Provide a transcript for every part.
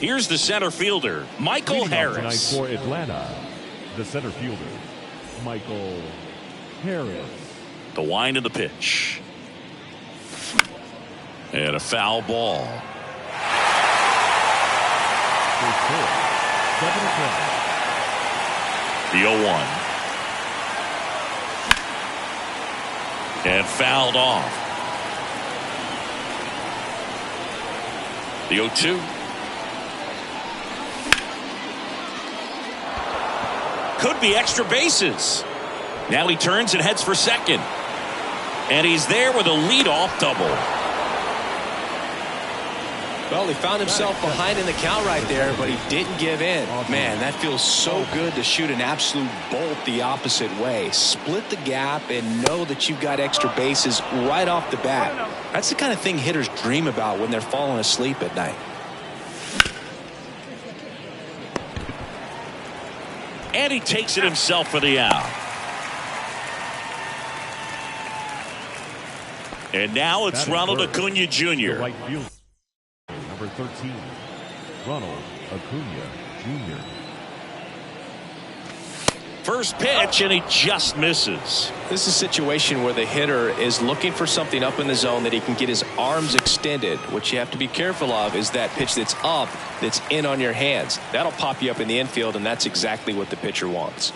Here's the center fielder, Michael Harris. Tonight for Atlanta, the center fielder, Michael Harris. The wind of the pitch. And a foul ball. The 0-1. And fouled off. The 0-2. Could be extra bases. Now he turns and heads for second. And he's there with a leadoff double. Well, he found himself behind in the count right there, but he didn't give in. Man, that feels so good to shoot an absolute bolt the opposite way. Split the gap and know that you've got extra bases right off the bat. That's the kind of thing hitters dream about when they're falling asleep at night. And he takes it himself for the out. And now it's Ronald Acuna Jr. Right field, number 13, Ronald Acuna Jr. First pitch, and he just misses. This is a situation where the hitter is looking for something up in the zone that he can get his arms extended. What you have to be careful of is that pitch that's up, that's in on your hands. That'll pop you up in the infield, and that's exactly what the pitcher wants.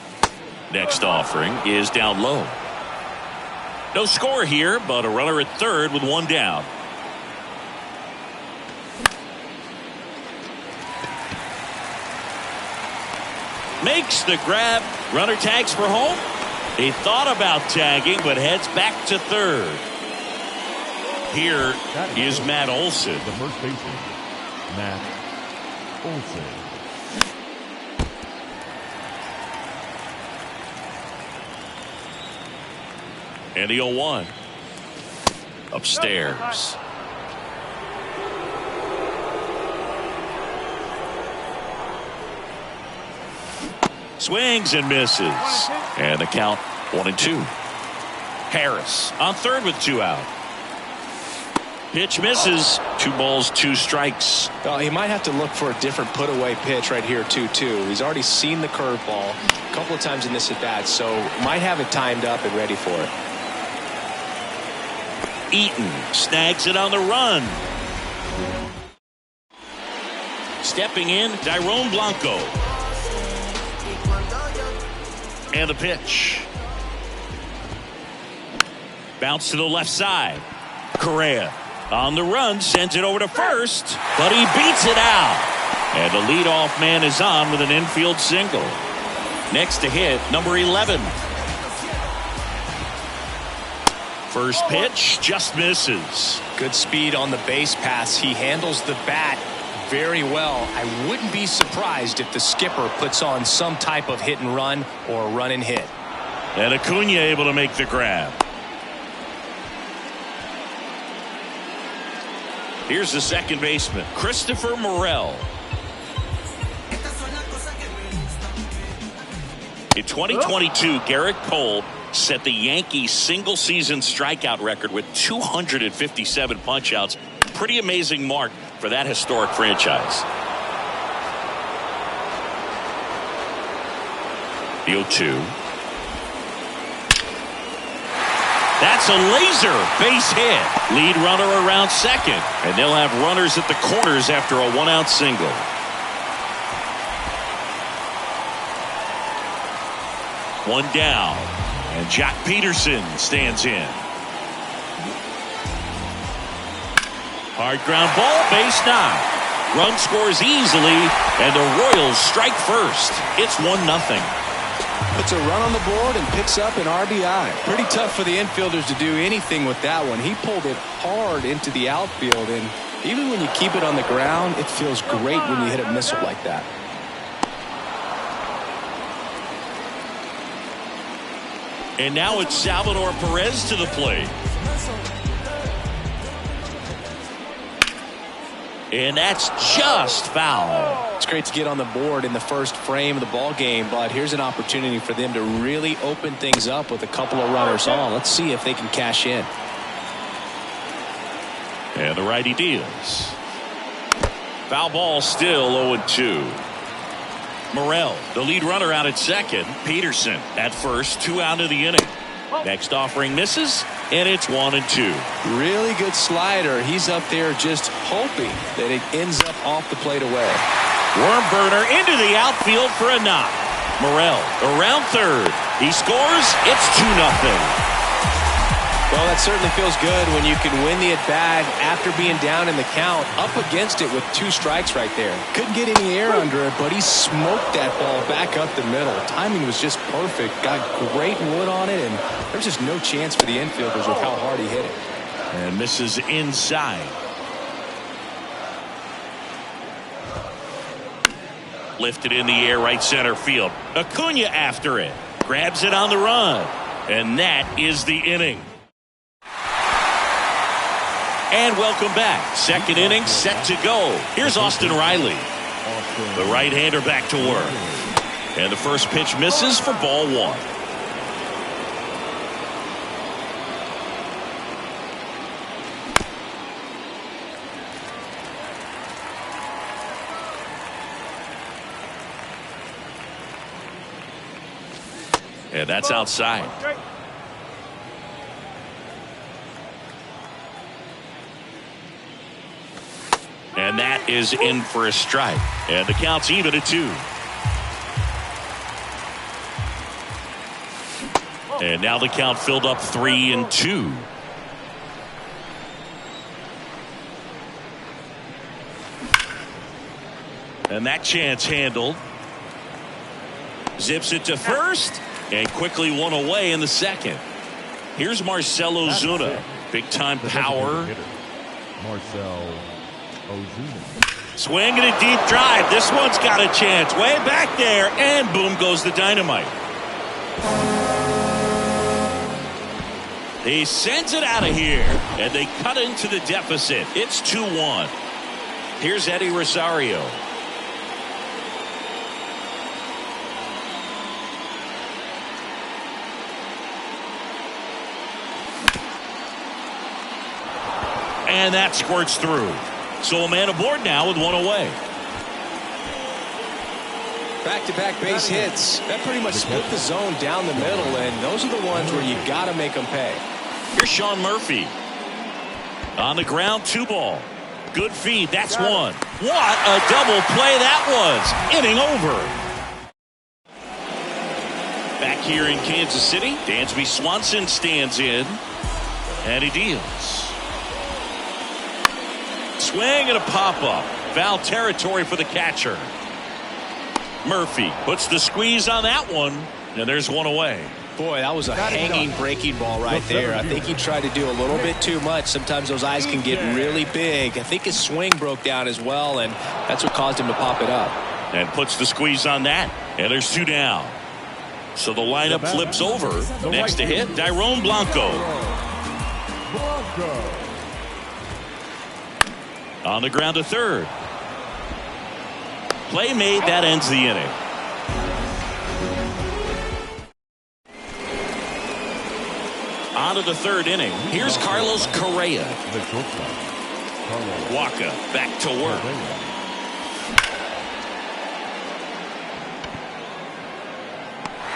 Next offering is down low. No score here, but a runner at third with one down. Makes the grab. Runner tags for home. He thought about tagging, but heads back to third. Here is Matt Olson. The first baseman, Matt Olson. And the 0-1. Upstairs. Swings and misses. And the count 1-2. Harris on third with two out. Pitch misses. 2 balls, 2 strikes. Well, he might have to look for a different put away pitch right here 2-2. He's already seen the curveball a couple of times in this at bat, so might have it timed up and ready for it. Eaton snags it on the run. Stepping in, Tyrone Blanco. And the pitch. Bounce to the left side. Correa on the run, sends it over to first, but he beats it out. And the leadoff man is on with an infield single. Next to hit, number 11. First pitch just misses. Good speed on the base pass. He handles the bat very well. I wouldn't be surprised if the skipper puts on some type of hit and run or run and hit. And Acuna able to make the grab. Here's the second baseman, Christopher Morel. In 2022, Garrett Cole set the Yankees single-season strikeout record with 257 punch-outs. Pretty amazing mark for that historic franchise. The 0-2. That's a laser base hit. Lead runner around second, and they'll have runners at the corners after a one-out single. One down, and Jack Peterson stands in. Hard ground ball, base knock. Run scores easily, and the Royals strike first. It's 1-0. Puts a run on the board and picks up an RBI. Pretty tough for the infielders to do anything with that one. He pulled it hard into the outfield, and even when you keep it on the ground, it feels great when you hit a missile like that. And now it's Salvador Perez to the plate. And that's just foul. It's great to get on the board in the first frame of the ball game, but here's an opportunity for them to really open things up with a couple of runners on. Let's see if they can cash in. And the righty deals. Foul ball still 0-2. Morrell, the lead runner, out at second. Peterson at first, 2 out of the inning. Next offering misses, and it's 1-2. Really good slider. He's up there just hoping that it ends up off the plate away. Worm burner into the outfield for a knock. Morrell around third. He scores. It's 2-0. Well, that certainly feels good when you can win the at-bat after being down in the count, up against it with 2 strikes right there. Couldn't get any air under it, but he smoked that ball back up the middle. Timing was just perfect. Got great wood on it, and there's just no chance for the infielders with how hard he hit it. And misses inside. Lifted in the air, right center field. Acuna after it. Grabs it on the run. And that is the inning. And welcome back. Second inning set to go. Here's Austin Riley. The right-hander back to work. And the first pitch misses for ball 1. And that's outside. And that is in for a strike. And the count's even at 2. And now the count filled up 3-2. And that chance handled. Zips it to first. And quickly one away in the second. Here's Marcell Ozuna. Big time power. Marcell Ozuna. Swinging a deep drive. This one's got a chance. Way back there. And boom goes the dynamite. He sends it out of here. And they cut into the deficit. It's 2-1. Here's Eddie Rosario. And that squirts through. So a man aboard now with 1 away. Back-to-back base hits. That pretty much split the zone down the middle, and those are the ones where you got to make them pay. Here's Sean Murphy. On the ground, 2 ball. Good feed. That's 1. What a double play that was. Inning over. Back here in Kansas City, Dansby Swanson stands in. And he deals. Swing and a pop-up. Foul territory for the catcher. Murphy puts the squeeze on that one, and there's 1 away. Boy, that was a hanging breaking ball right there. I think he tried to do a little bit too much. Sometimes those eyes can get really big. I think his swing broke down as well, and that's what caused him to pop it up. And puts the squeeze on that, and there's 2 down. So the lineup flips over. Next to hit, Dairon Blanco. On the ground to third. Play made. That ends the inning. On to the third inning. Here's Carlos Correa. Waka back to work.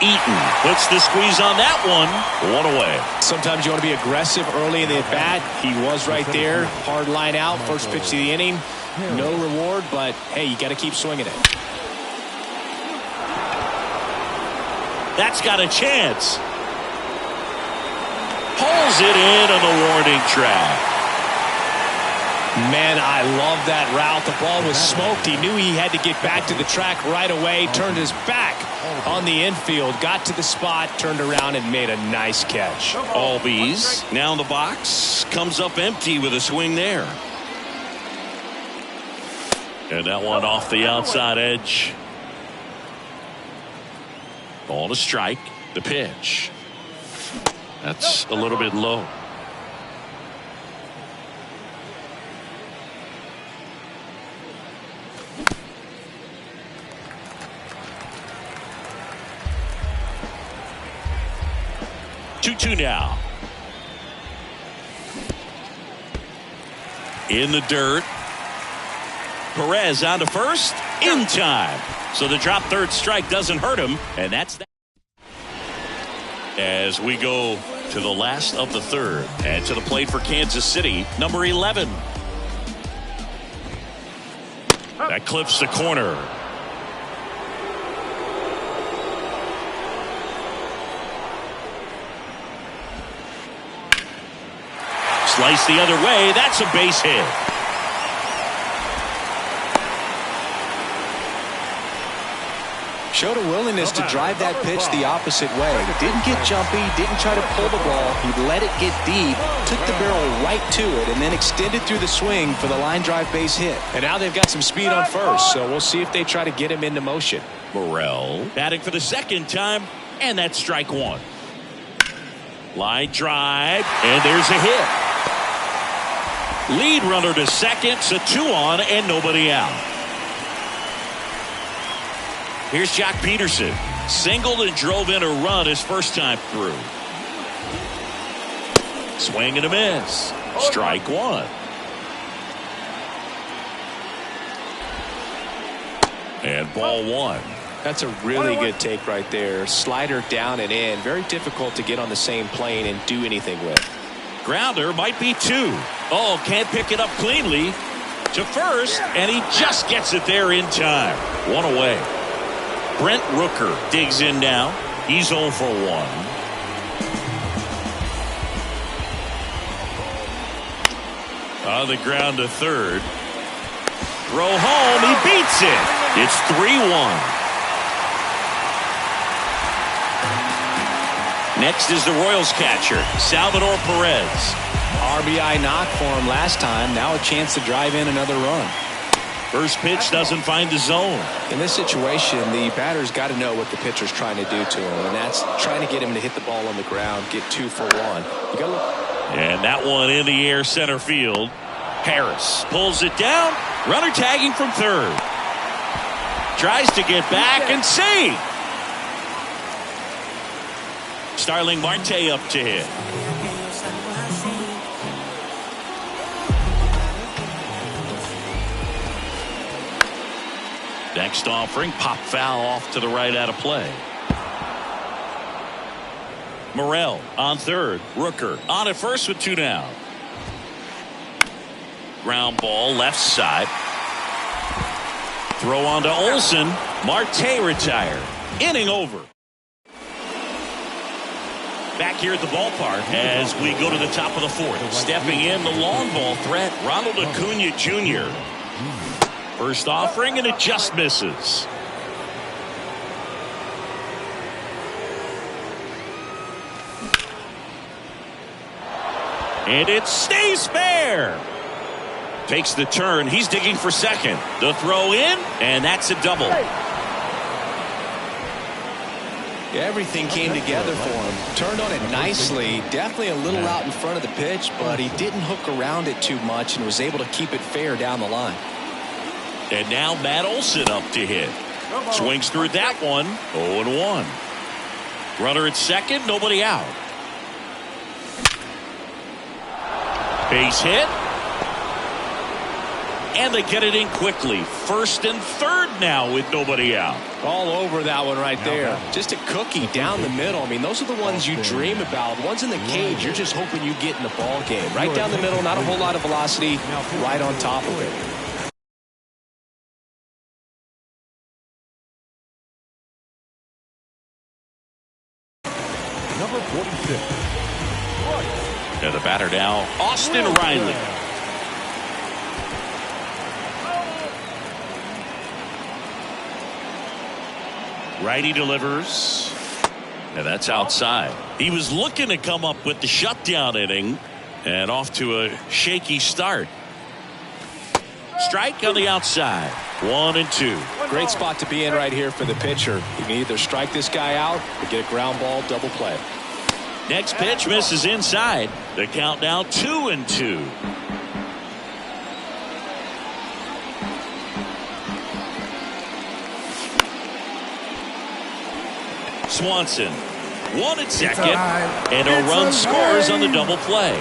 Eaton puts the squeeze on that one. 1 away. Sometimes you want to be aggressive early in the at-bat. He was right there. Hard line out. First pitch of the inning. No reward, but hey, you got to keep swinging it. That's got a chance. Pulls it in on the warning track. Man, I love that route. The ball was smoked. He knew he had to get back to the track right away. Turned his back on the infield. Got to the spot. Turned around and made a nice catch. Albies now in the box. Comes up empty with a swing there. And that one off the outside edge. Ball to strike. The pitch. That's a little bit low. Two now. In the dirt. Perez on to first in time. So the drop third strike doesn't hurt him, and that's that. As we go to the last of the third, and to the plate for Kansas City, number 11. That clips the corner. Slice the other way. That's a base hit. Showed a willingness to drive that pitch the opposite way. Didn't get jumpy, didn't try to pull the ball. He let it get deep, took the barrel right to it, and then extended through the swing for the line drive base hit. And now they've got some speed on first, so we'll see if they try to get him into motion. Morel batting for the second time, and that's strike one. Line drive, and there's a hit. Lead runner to second, so 2 on and nobody out. Here's Jock Peterson. Singled and drove in a run his first time through. Swing and a miss. Strike one. And ball one. That's a really good take right there. Slider down and in. Very difficult to get on the same plane and do anything with. Grounder might be 2. Oh, can't pick it up cleanly. To first, and he just gets it there in time. 1 away. Brent Rooker digs in now. He's 0 for 1. On the ground to third. Throw home. He beats it. It's 3-1. Next is the Royals catcher, Salvador Perez. RBI knock for him last time. Now a chance to drive in another run. First pitch doesn't find the zone. In this situation, the batter's got to know what the pitcher's trying to do to him, and that's trying to get him to hit the ball on the ground, get 2 for 1. You got to look. And that one in the air center field. Harris pulls it down. Runner tagging from third. Tries to get back and save. Starling Marte up to hit. Next offering, pop foul off to the right out of play. Morel on third. Rooker on at first with 2 down. Ground ball left side. Throw on to Olsen. Marte retired. Inning over. Back here at the ballpark as we go to the top of the fourth. Stepping in the long ball threat, Ronald Acuna Jr. First offering, and it just misses. And it stays fair. Takes the turn. He's digging for second. The throw in, and that's a double. Yeah, everything came together for him. Turned on it nicely. Definitely a little out in front of the pitch, but he didn't hook around it too much and was able to keep it fair down the line. And now Matt Olson up to hit. Swings through that one. 0-1. Runner at second, nobody out. Base hit. And they get it in quickly. First and third now with nobody out. All over that one right there. Just a cookie down the middle. I mean, those are the ones you dream about. The ones in the cage, you're just hoping you get in the ball game. Right down the middle, not a whole lot of velocity, right on top of it. Number 46. And the batter now, Austin Riley. Righty delivers. And that's outside. He was looking to come up with the shutdown inning. And off to a shaky start. Strike on the outside. 1-2. Great spot to be in right here for the pitcher. You can either strike this guy out or get a ground ball double play. Next pitch misses inside. The count now 2-2. Swanson, 1 at second, and a run scores on the double play.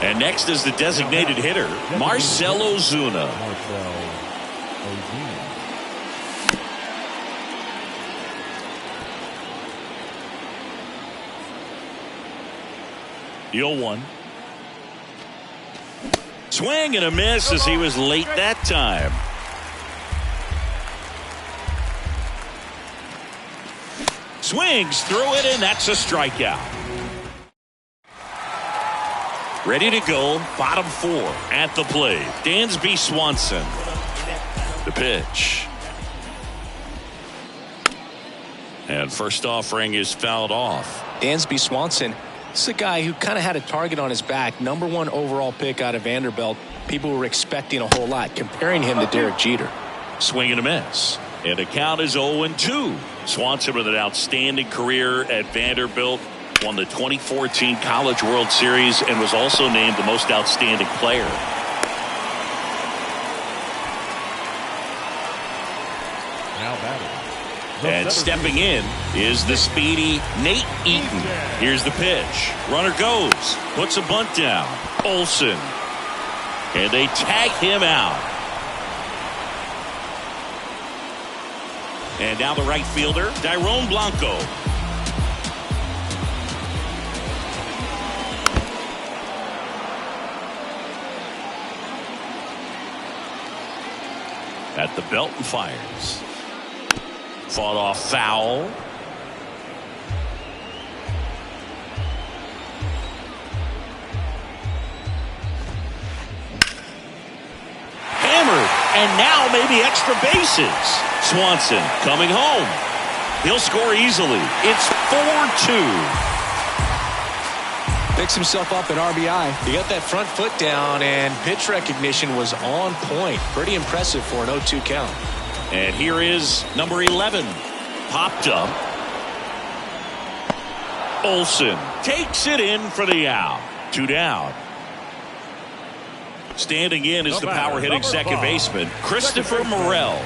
And next is the designated hitter, Marcell Ozuna. Marcell Ozuna. 0-1. Swing and a miss as he was late that time. Swings through it, and that's a strikeout. Ready to go, bottom 4 at the plate. Dansby Swanson. The pitch. And first offering is fouled off. Dansby Swanson. This is a guy who kind of had a target on his back. #1 overall pick out of Vanderbilt. People were expecting a whole lot, comparing him to Derek Jeter. Swing and a miss. And the count is 0-2. Swanson with an outstanding career at Vanderbilt. Won the 2014 College World Series and was also named the most outstanding player. Now batting. And stepping in is the speedy Nate Eaton. Here's the pitch. Runner goes. Puts a bunt down. Olsen. And they tag him out. And now the right fielder, Dairon Blanco. At the belt and fires. Fought off foul. Hammered, and now maybe extra bases. Swanson coming home. He'll score easily. It's 4-2. Picks himself up an RBI. He got that front foot down, and pitch recognition was on point. Pretty impressive for an 0-2 count. And here is number 11. Popped up. Olsen takes it in for the out. 2 down. Standing in is the power hitting second baseman, Christopher Morel.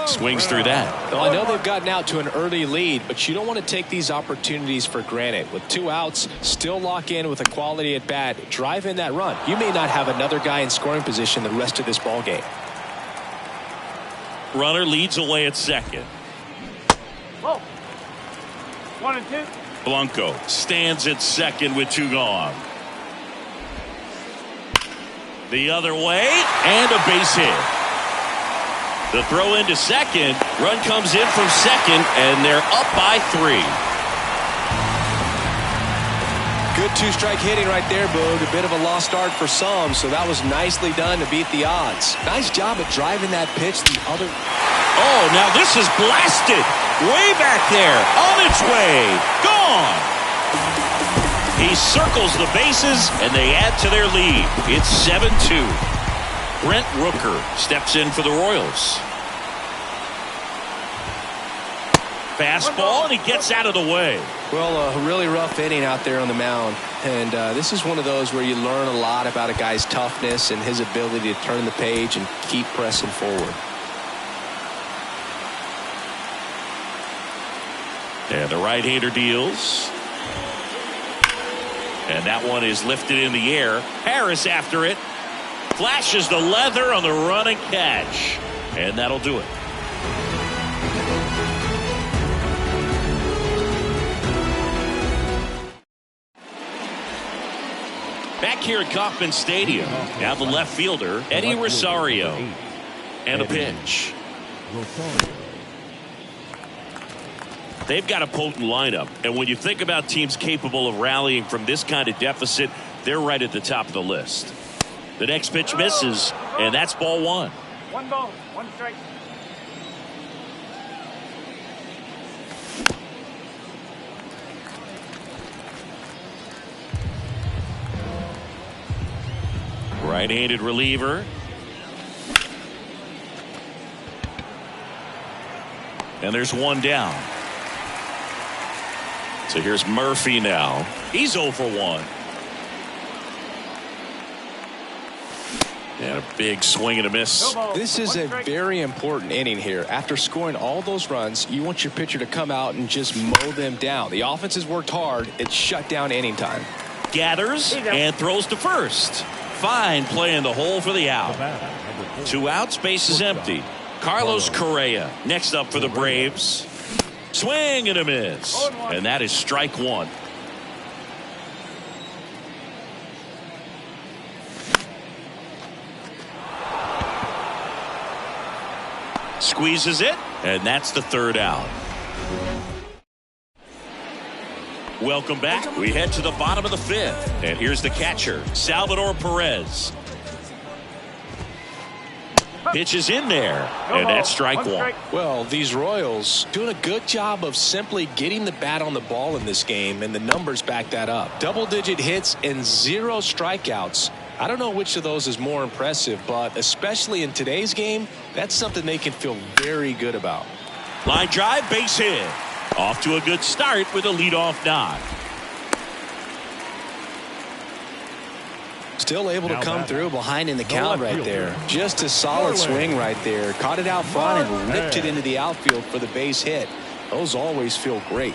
Swings through that. Well, I know they've gotten out to an early lead, but you don't want to take these opportunities for granted. With 2 outs, still lock in with a quality at bat. Drive in that run. You may not have another guy in scoring position the rest of this ball game. Runner leads away at second. Whoa. 1 and 2. Blanco stands at second with 2 gone. The other way, and a base hit. The throw into second. Run comes in from second, and they're up by 3. Good 2-strike hitting right there, Boog. A bit of a lost start for some, so that was nicely done to beat the odds. Nice job at driving that pitch the other. Oh, now this is blasted. Way back there. On its way. Gone. He circles the bases, and they add to their lead. It's 7-2. Brent Rooker steps in for the Royals. Fastball, and he gets out of the way. Well, a really rough inning out there on the mound. And this is one of those where you learn a lot about a guy's toughness and his ability to turn the page and keep pressing forward. And the right-hander deals. And that one is lifted in the air. Harris after it. Flashes the leather on the run and catch. And that'll do it. Back here at Kauffman Stadium, now the left fielder, Eddie Rosario. And a pitch. They've got a potent lineup, and when you think about teams capable of rallying from this kind of deficit, they're right at the top of the list. The next pitch misses, and that's ball 1. 1 ball, 1 strike. Right-handed reliever. And there's 1 down. So here's Murphy now. He's 0 for 1. And a big swing and a miss. This is a very important inning here. After scoring all those runs, you want your pitcher to come out and just mow them down. The offense has worked hard. It's shut down inning time. gathers and throws to first. Fine play in the hole for the out. 2 outs, base is empty. Carlos Correa next up for the Braves. Swing and a miss. And that is strike 1. Squeezes it, and that's the 3rd out. Welcome back. We head to the bottom of the 5th. And here's the catcher, Salvador Perez. Pitches in there, and that's strike 1. Well, these Royals doing a good job of simply getting the bat on the ball in this game, and the numbers back that up. Double-digit hits and 0 strikeouts. I don't know which of those is more impressive, but especially in today's game, that's something they can feel very good about. Line drive, base hit. Off to a good start with a leadoff knock. Still able to come through behind in the count right there. Just a solid swing right there. Caught it out front and ripped it into the outfield for the base hit. Those always feel great.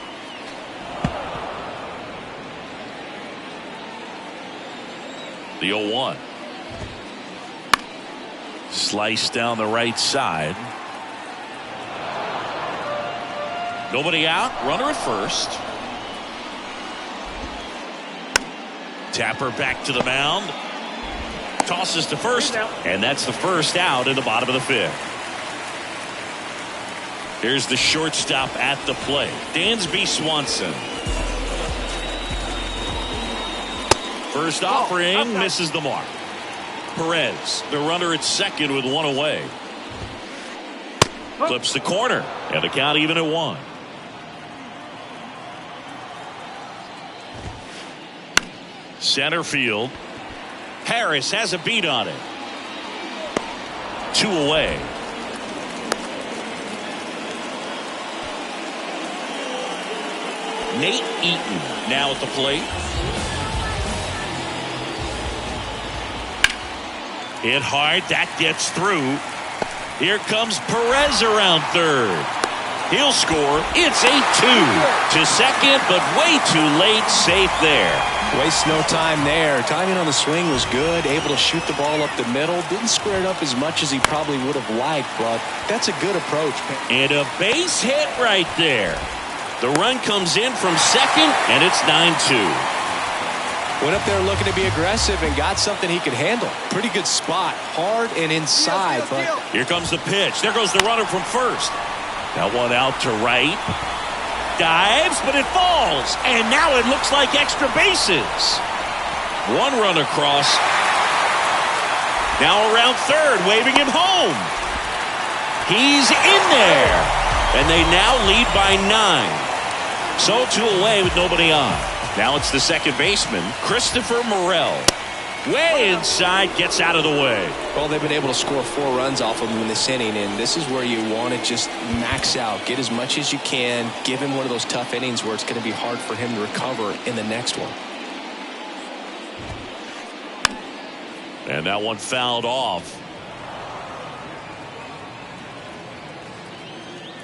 The 0-1. Slice down the right side. Nobody out. Runner at first. Tapper back to the mound. Tosses to first. And that's the 1st out in the bottom of the 5th. Here's the shortstop at the plate, Dansby Swanson. First offering misses the mark. Perez, the runner at second with 1 away. Flips the corner, and the count even at 1. Center field. Harris has a beat on it. 2 away. Nate Eaton now at the plate. Hit hard. That gets through. Here comes Perez around third. He'll score. It's 8-2 to second, but way too late. Safe there. Waste no time there. Timing on the swing was good. Able to shoot the ball up the middle. Didn't square it up as much as he probably would have liked, but that's a good approach. And a base hit right there. The run comes in from second, and it's 9-2. Went up there looking to be aggressive and got something he could handle. Pretty good spot. Hard and inside. But here comes the pitch. There goes the runner from first. That one out to right. Dives, but it falls. And now it looks like extra bases. 1 run across. Now around third, waving him home. He's in there. And they now lead by 9. So 2 away with nobody on. Now it's the second baseman, Christopher Morel. Way inside, gets out of the way. Well, they've been able to score 4 runs off of him in this inning, and this is where you want to just max out. Get as much as you can. Give him one of those tough innings where it's going to be hard for him to recover in the next one. And that one fouled off.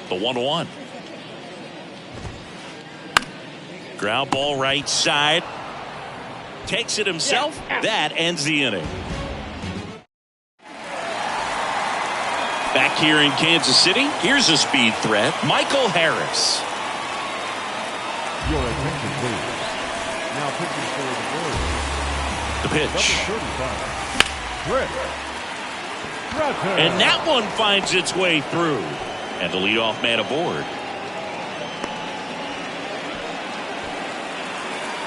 The 1-1. Ground ball right side. Takes it himself. That ends the inning. Back here in Kansas City, here's a speed threat, Michael Harris. Your attention, please. Now pitching for the Braves. The pitch. Number 35, And that one finds its way through. And the leadoff man aboard.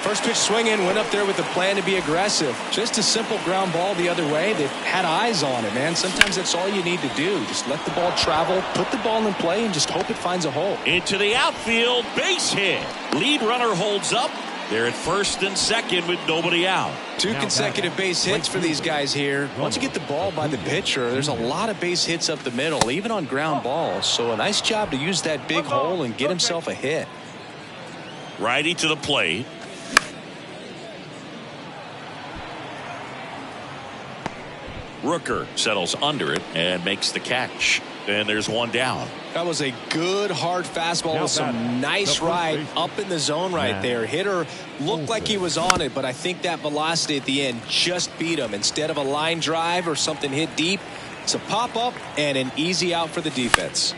First pitch swinging, went up there with a plan to be aggressive. Just a simple ground ball the other way. They've had eyes on it, man. Sometimes that's all you need to do. Just let the ball travel, put the ball in play, and just hope it finds a hole. Into the outfield, base hit. Lead runner holds up. They're at first and second with nobody out. 2 consecutive base hits for these guys here. Once you get the ball by the pitcher, there's a lot of base hits up the middle, even on ground balls. So a nice job to use that big hole and get himself a hit. Righty to the plate. Rooker settles under it and makes the catch. And there's one down. That was a good hard fastball with some nice ride up in the zone right there. Hitter looked like he was on it, but I think that velocity at the end just beat him. Instead of a line drive or something hit deep, it's a pop-up and an easy out for the defense.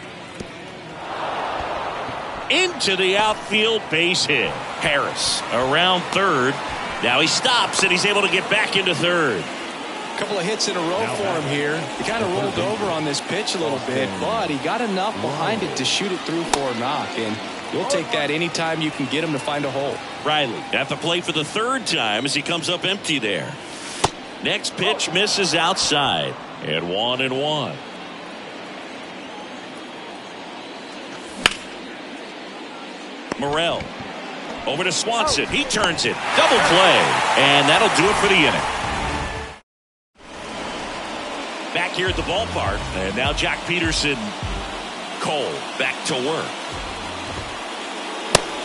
Into the outfield, base hit. Harris around third. Now he stops and he's able to get back into third. A couple of hits in a row for him here. He kind of rolled over on this pitch a little bit, but he got enough behind it to shoot it through for a knock, and you'll take that anytime you can get him to find a hole. Riley at the plate for the third time as he comes up empty there. Next pitch misses outside, and 1-1. Morrell over to Swanson. He turns it. Double play, and that'll do it for the inning. Back here at the ballpark, and now Jack Peterson, Cole back to work.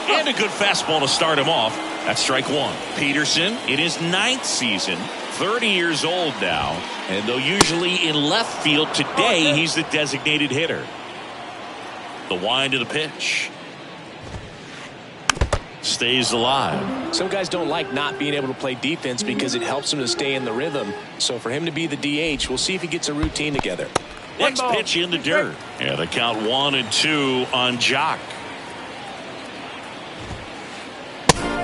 And a good fastball to start him off. That's strike one. Peterson in his 9th season, 30 years old now, and though usually in left field, today he's the designated hitter. The wind of the pitch. Stays alive. Some guys don't like not being able to play defense because it helps them to stay in the rhythm. So for him to be the DH, we'll see if he gets a routine together. Next pitch in the dirt. And the count 1-2 on Jock.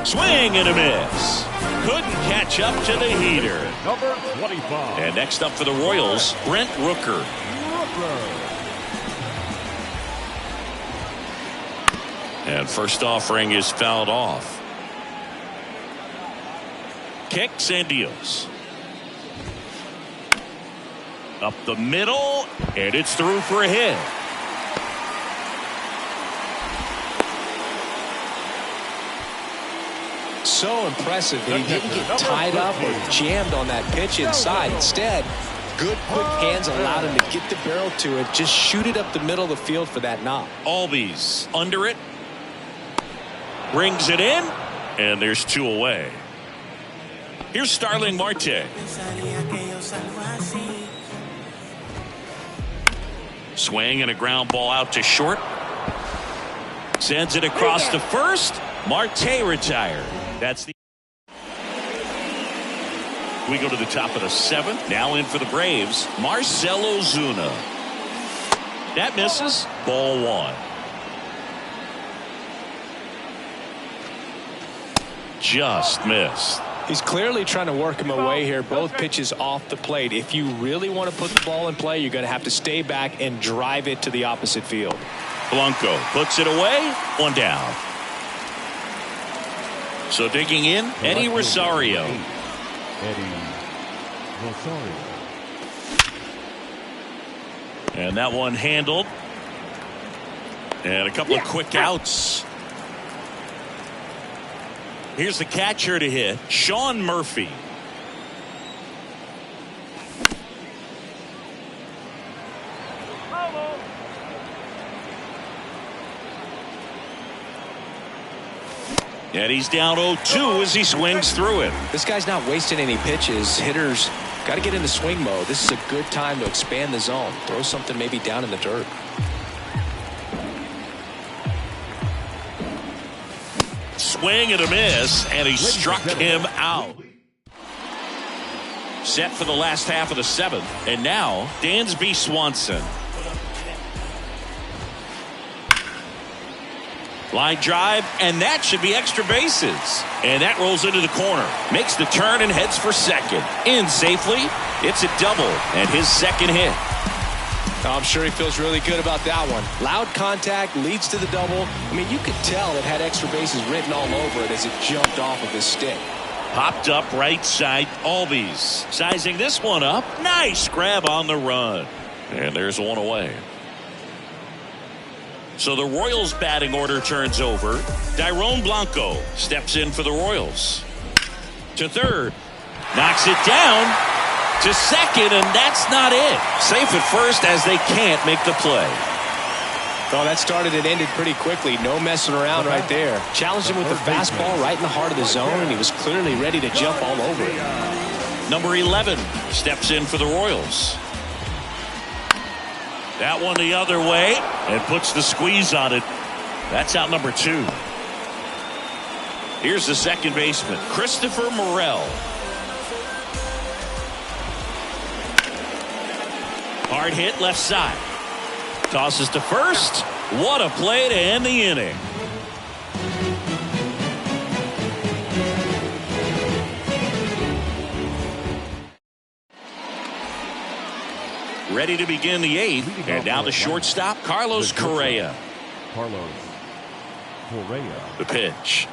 Swing and a miss. Couldn't catch up to the heater. Number 25. And next up for the Royals, Brent Rooker. And first offering is fouled off. Kicks and deals. Up the middle, and it's through for a hit. So impressive that he didn't get tied up or jammed on that pitch inside. Instead, good quick hands allowed him to get the barrel to it, just shoot it up the middle of the field for that knock. Albies under it. Brings it in, and there's 2 away. Here's Starling Marte. Swing and a ground ball out to short. Sends it across to first. Marte retired. That's the. We go to the top of the 7th. Now in for the Braves, Marcell Ozuna. That misses. Ball 1. Just missed. He's clearly trying to work him away here. Both pitches off the plate. If you really want to put the ball in play, you're going to have to stay back and drive it to the opposite field. Blanco puts it away. 1 down. So digging in, Eddie Rosario. And that one handled. And a couple of quick outs. Here's the catcher to hit, Sean Murphy. And he's down 0-2 as he swings through it. This guy's not wasting any pitches. Hitters got to get into swing mode. This is a good time to expand the zone. Throw something maybe down in the dirt. Swing and a miss, and he struck him out. Set for the last half of the 7th, and now Dansby Swanson. Line drive, and that should be extra bases. And that rolls into the corner. Makes the turn and heads for second. In safely. It's a double, and his second hit. I'm sure he feels really good about that one. Loud contact leads to the double. I mean, you could tell it had extra bases written all over it as it jumped off of his stick. Popped up right side. Albies sizing this one up. Nice grab on the run. And there's one away. So the Royals batting order turns over. Dairon Blanco steps in for the Royals. To third. Knocks it down. To second, and that's not it. Safe at first as they can't make the play. Oh, that started and ended pretty quickly. No messing around right there. Challenged him with the fastball right in the heart of the zone, and he was clearly ready to jump all over it. Number 11 steps in for the Royals. That one the other way and puts the squeeze on it. That's out number 2. Here's the second baseman, Christopher Morel. Hard hit left side. Tosses to first. What a play to end the inning. Ready to begin the 8th. And now the shortstop, Carlos Correa. Carlos Correa. The pitch.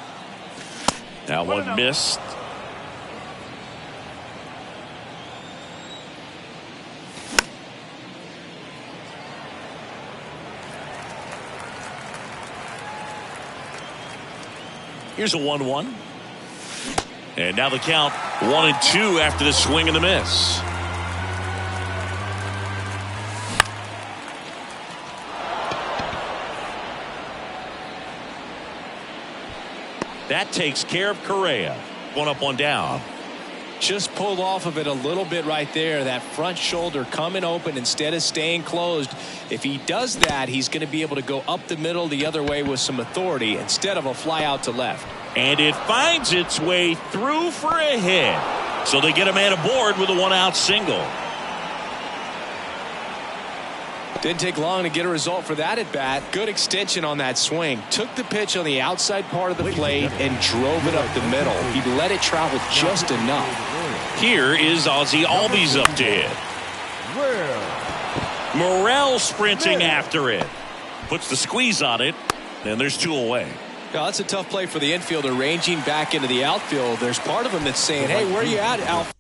Now one missed. Here's a 1-1. And now the count 1-2 after the swing and the miss. That takes care of Correa. 1 up, 1 down. Just pulled off of it a little bit right there. That front shoulder coming open instead of staying closed. If he does that, he's going to be able to go up the middle the other way with some authority instead of a fly out to left. And it finds its way through for a hit. So they get a man aboard with a 1-out single. Didn't take long to get a result for that at bat. Good extension on that swing. Took the pitch on the outside part of the plate and drove it up the middle. He let it travel just enough. Here is Ozzie Albies up to hit. Morel sprinting after it. Puts the squeeze on it. And there's 2 away. Yeah, that's a tough play for the infielder ranging back into the outfield. There's part of him that's saying, hey, where are you at, outfielder?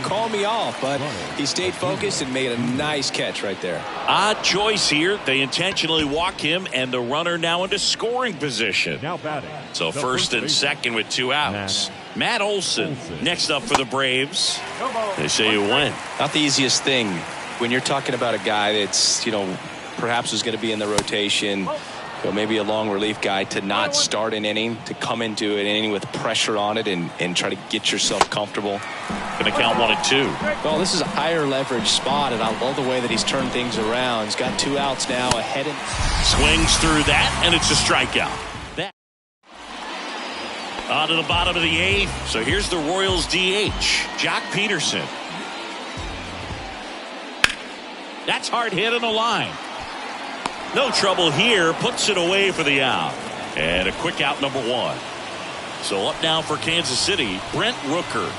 Call me off, but he stayed focused and made a nice catch right there. Odd choice here. They intentionally walk him, and the runner now into scoring position. Now batting. So first and second with 2 outs. Matt Olson next up for the Braves. They say you win. Not the easiest thing when you're talking about a guy that's, perhaps is going to be in the rotation. Maybe a long relief guy, to not start an inning, to come into an inning with pressure on it and try to get yourself comfortable. Going to count 1-2. Well, this is a higher leverage spot, and I love the way that he's turned things around. He's got 2 outs now ahead. Swings through that, and it's a strikeout. On to the bottom of the 8th. So here's the Royals DH, Jock Peterson. That's hard hit on the line. No trouble here. Puts it away for the out. And a quick out, number 1. So up now for Kansas City, Brent Rooker.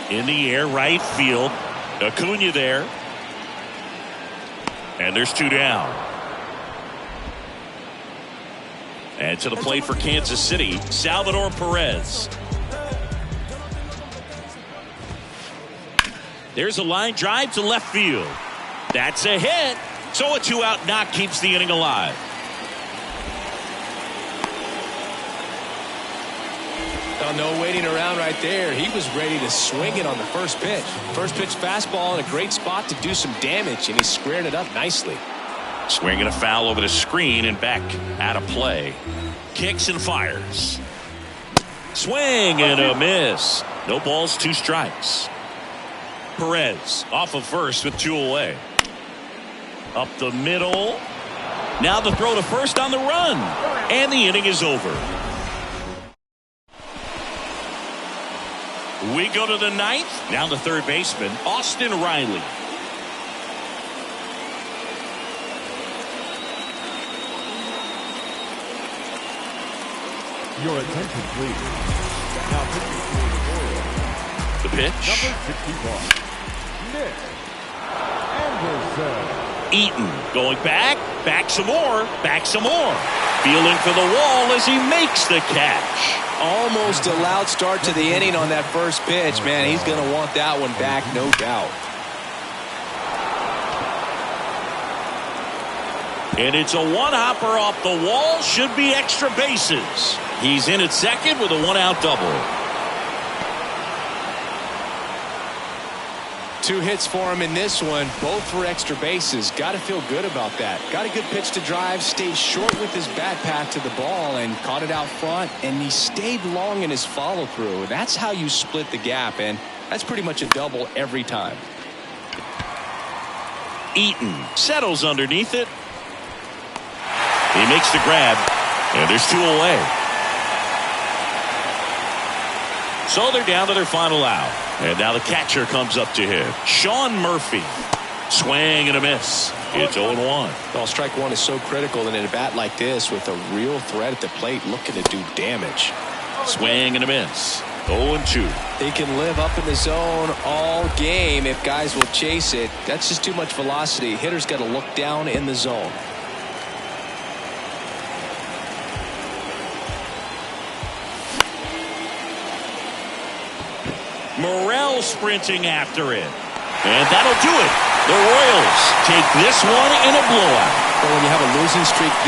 In the air, right field. Acuna there. And there's 2 down. And to the plate for Kansas City, Salvador Perez. There's a line drive to left field. That's a hit. So a 2-out knock keeps the inning alive. No waiting around right there. He was ready to swing it on the first pitch. First pitch fastball in a great spot to do some damage, and he squared it up nicely. Swinging a foul over the screen and back out of play. Kicks and fires. Swing and a miss. No balls, 2 strikes. Perez off of first with 2 away. Up the middle. Now the throw to first on the run. And the inning is over. We go to the 9th. Now the third baseman, Austin Riley. Your attention, please. Now The pitch. number 61. Nick Anderson. Eaton going back some more, feeling for the wall as he makes the catch. Almost a loud start to the inning on that first pitch. Man, he's going to want that one back, no doubt. And it's a one-hopper off the wall, should be extra bases. He's in at second with a 1-out double. 2 hits for him in this one, both for extra bases. Got to feel good about that. Got a good pitch to drive, stayed short with his bat path to the ball and caught it out front, and he stayed long in his follow-through. That's how you split the gap, and That's pretty much a double every time. Eaton settles underneath it. He makes the grab, and there's 2 away. So they're down to their final out. And now the catcher comes up to hit. Sean Murphy. Swing and a miss. It's 0-1. Well, strike one is so critical in a bat like this with a real threat at the plate looking to do damage. Swing and a miss. 0-2. They can live up in the zone all game if guys will chase it. That's just too much velocity. Hitter's got to look down in the zone. Morrell sprinting after it. And that'll do it. The Royals take this one in a blowout. Well, when you have a losing streak this